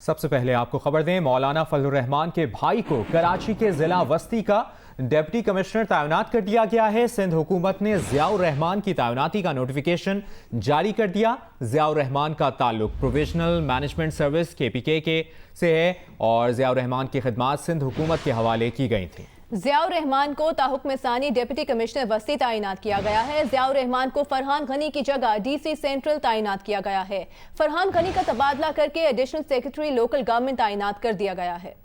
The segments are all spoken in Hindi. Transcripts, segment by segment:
सबसे पहले आपको खबर दें, मौलाना फजलुर रहमान के भाई को कराची के जिला वस्ती का डिप्टी कमिश्नर तैनात कर दिया गया है। सिंध हुकूमत ने ज़ियाउर रहमान की तैनाती का नोटिफिकेशन जारी कर दिया। ज़ियाउर रहमान का ताल्लुक प्रोविजनल मैनेजमेंट सर्विस KPK के से है और ज़ियाउर रहमान की खिदमात सिंध हुकूमत के हवाले की गई थी। ज़ियाउर रहमान को ताहुक्म सानी डिप्टी कमिश्नर वस्ती तैनात किया गया है। ज़ियाउर रहमान को फरहान गनी की जगह DC सेंट्रल तैनात किया गया है। फरहान गनी का तबादला करके एडिशनल सेक्रेटरी लोकल गवर्नमेंट तैनात कर दिया गया है।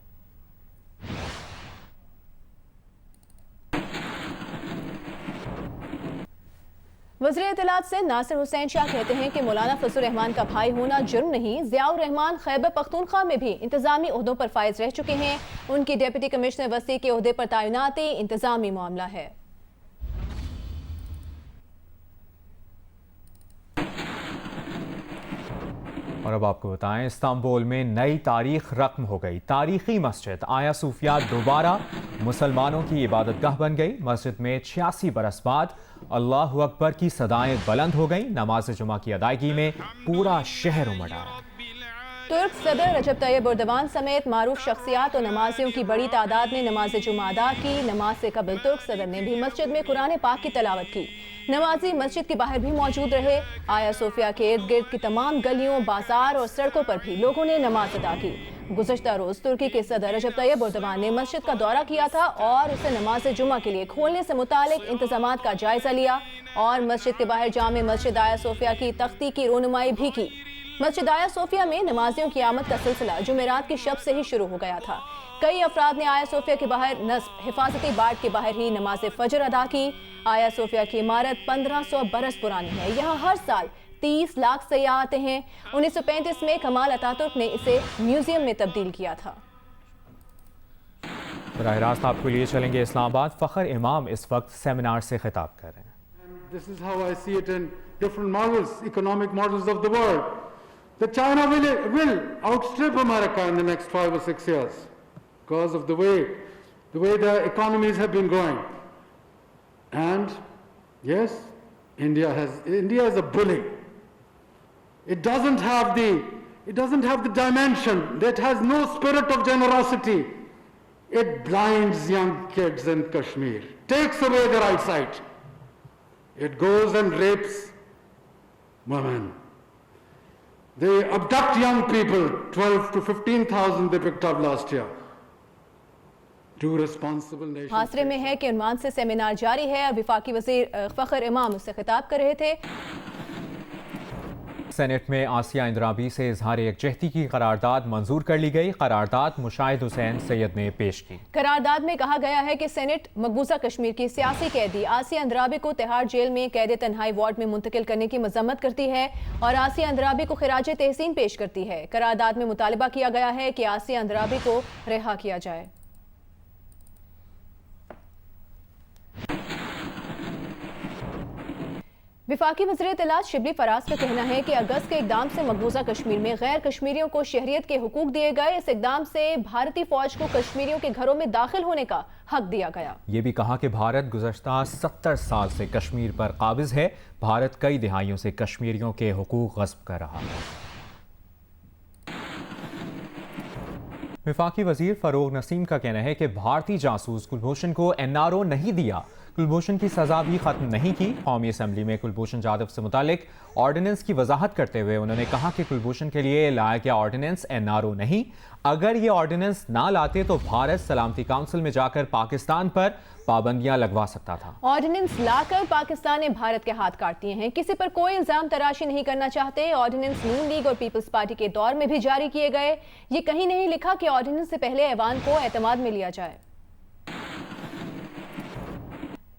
वज़ीर इत्तलात से नासिर हुसैन शाह कहते हैं कि मौलाना फजलुर रहमान का भाई होना जुर्म नहीं। ज़ियाउर रहमान खैबर पख्तूनख्वा में भी इंतजामी ओहदों पर फाइज रह चुके हैं। उनकी डिप्टी कमिश्नर वस्ती के ओहदे पर तैनाती इंतजामी मामला है। और अब आपको बताएं, इस्तांबुल में नई तारीख रकम हो गई। तारीखी मस्जिद आया सूफिया दोबारा मुसलमानों की इबादतगाह बन गई। मस्जिद में 86 बरस बाद अल्लाह अकबर की सदाएं बुलंद हो गई। नमाज जुमा की अदायगी में पूरा शहर उमड़ आया। तुर्क सदर रजब तैयब एर्दोगान समेत मारूफ शख्सियात और नमाजियों की बड़ी तादाद ने नमाज जुमा अदा की। नमाज से कबल तुर्क सदर ने भी मस्जिद में कुरान पाक की तलावत की। नमाजी मस्जिद के बाहर भी मौजूद रहे। आया सोफिया के इर्द गिर्द की तमाम गलियों, बाजार और सड़कों पर भी लोगों ने नमाज अदा की। गुज़श्ता रोज तुर्की के सदर रजब तैयब एर्दोगान ने मस्जिद का दौरा किया था और उसे नमाज जुमा के लिए खोलने से मुतालिक इंतजामात का जायजा लिया और मस्जिद के बाहर जामे मस्जिद आया सोफिया की तख्ती की रोनुमाई भी की। मस्जिद आया सोफिया में नमाजियों की आमद का सिलसिला जुमेरात की शब से ही शुरू हो गया था। कई अफराद ने आया सोफिया के बाहर नस्ब हिफाजती बाट के बाहर ही नमाज फजर अदा की। आया सोफिया की इमारत 1500 बरस पुरानी है। यहाँ हर साल 30 लाख सयाह आते हैं। 1935 में कमाल अतातुर्क ने इसे म्यूजियम में तब्दील किया था। बराह रास्त आपको लिए चलेंगे इस्लामाबाद। फ़खर इमाम इस वक्त सेमिनार से खिताब कर रहे हैं। This is how I see it in different models, economic models of the world. That China will outstrip America in the next 5 or 6 years because of the way the economies have been growing. And yes, India is a bully. It doesn't have the dimension. It has no spirit of generosity. It blinds young kids in Kashmir, takes away their eyesight. It goes and rapes women. They abduct young people, 12 to 15,000 they picked up last year. Two responsible nations. हासरे में है कि उन्वान से सेमिनार जारी है। वफाकी वज़ीर फ़खर इमाम उससे खिताब कर रहे थे। सेनेट में आसिया इंद्राबी से इजहार यकजहती की करारदाद मंजूर कर ली गई। करारदाद मुशाहिद हुसैन सैयद ने पेश की। करारदाद में कहा गया है कि सेनेट मकबूजा कश्मीर की सियासी कैदी आसिया इंद्राबी को तिहाड़ जेल में कैद तन्हाई वार्ड में मुंतकिल करने की मजम्मत करती है और आसिया इंद्राबी को खिराज तहसीन पेश करती है। करारदाद में मुतालबा किया गया है कि आसिया इंद्राबी को रिहा किया जाए। विफाकी वज़ीर इत्तलात शिबली फराज का कहना है कि अगस्त के इकदाम से मकबूजा कश्मीर में गैर कश्मीरियों को शहरियत के हुकूक दिए गए। इस इकदाम से भारतीय फौज को कश्मीरियों के घरों में दाखिल होने का हक दिया गया। ये भी कहा कि भारत गुज़श्ता 70 साल से कश्मीर पर काबिज है। भारत कई दिहाइयों से कश्मीरियों के हुकूक गस्ब कर रहा है। विफाकी वज़ीर फ़रोग नसीम का कहना है कि भारतीय जासूस कुलभूषण को NRO नहीं दिया। कुलभूषण की सजा भी खत्म नहीं की। कौमी असम्बली में कुलभूषण जाधव से मुतालिक ऑर्डिनेंस की वजाहत करते हुए उन्होंने कहा कि कुलभूषण के लिए लाया गया ऑर्डिनेंस NRO नहीं। अगर ये ऑर्डिनेंस ना लाते तो भारत सलामती काउंसिल में जाकर पाकिस्तान पर पाबंदियां लगवा सकता था। ऑर्डिनेंस लाकर पाकिस्तान ने भारत के हाथ काट दिए हैं। किसी पर कोई इल्जाम तराशी नहीं करना चाहते। ऑर्डिनेंस नून लीग और पीपल्स पार्टी के दौर में भी जारी किए गए। ये कहीं नहीं लिखा कि ऑर्डिनेंस से पहले ऐवान को एतमाद में लिया जाए।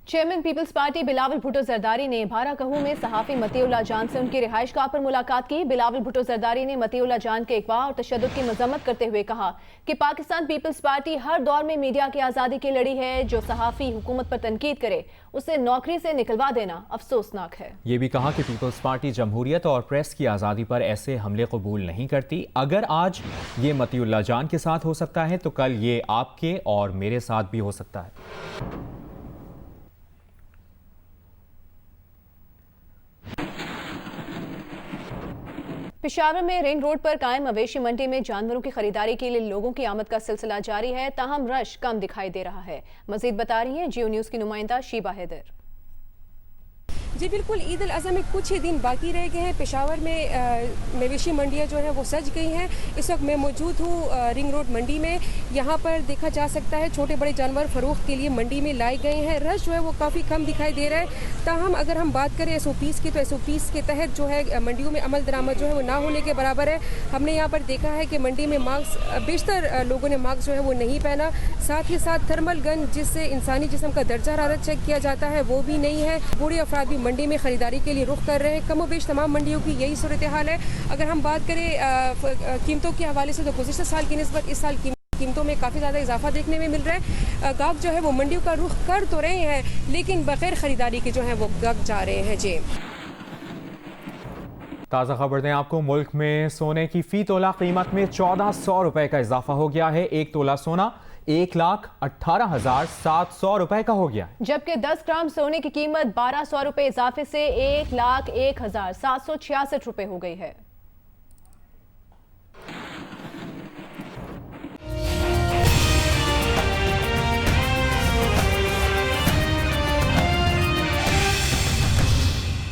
चेयरमैन पीपल्स पार्टी बिलावल भुट्टो जरदारी ने भारा कहू में सहाफी मतीउल्लाह जान से उनकी रिहाइश गाह पर मुलाकात की। बिलावल भुट्टो जरदारी ने मतीउल्लाह जान के अगवा और तशद्दुद की मजम्मत करते हुए कहा कि पाकिस्तान पीपल्स पार्टी हर दौर में मीडिया की आज़ादी की लड़ी है। जो सहाफी हुकूमत पर तनकीद करे उसे नौकरी से निकलवा देना अफसोसनाक है। ये भी कहा कि पीपल्स पार्टी जमहूरियत और प्रेस की आज़ादी पर ऐसे हमले कबूल नहीं करती। अगर आज ये मतीउल्लाह जान के साथ हो सकता है तो कल ये आपके और मेरे साथ भी हो सकता है। पेशावर में रिंग रोड पर कायम मवेशी मंडी में जानवरों की खरीदारी के लिए लोगों की आमद का सिलसिला जारी है, ताहम रश कम दिखाई दे रहा है। मजीद बता रही हैं जियो न्यूज़ की नुमाइंदा शीबा हैदर। जी बिल्कुल, ईद उल अज़हा में कुछ ही दिन बाकी रह गए हैं। पेशावर में मवेशी मंडियाँ जो हैं वो सज गई हैं। इस वक्त मैं मौजूद हूँ रिंग रोड मंडी में। यहाँ पर देखा जा सकता है छोटे बड़े जानवर फ़रोख्त के लिए मंडी में लाए गए हैं। रश जो है वो काफ़ी कम दिखाई दे रहा है। ताहम अगर हम बात करें SOPs की, तो SOPs के तहत जो है मंडियों में अमल दरामद जो है वो ना होने के बराबर है। हमने यहाँ पर देखा है कि मंडी में मास्क, बेशतर लोगों ने मास्क जो है वो नहीं पहना। साथ ही साथ थर्मल गन जिससे इंसानी जिस्म का दर्जा हरारत चेक किया जाता है वो भी नहीं है। बूढ़े अफराद भी मंडी में खरीदारी के लिए रुख कर रहे हैं। कमो बेश तमाम मंडियों की यही सूरत हाल है। अगर हम बात करें कीमतों के हवाले से, तो गुज़िश्ता साल की निस्बत इस साल कीमतों में काफ़ी ज़्यादा इजाफा देखने में मिल रहा है। गाहक जो है वो मंडियों का रुख कर तो रहे हैं, लेकिन बगैर खरीदारी के जो है वो गाहक जा रहे हैं। जी ताज़ा खबर दें आपको, मुल्क में सोने की फी तोला कीमत में 1400 रुपए का इजाफा हो गया है। 1 तोला सोना 1,18,700 रुपए का हो गया, जबकि 10 ग्राम सोने की कीमत 1200 रुपए इजाफे से 1,01,766 रुपए हो गई है।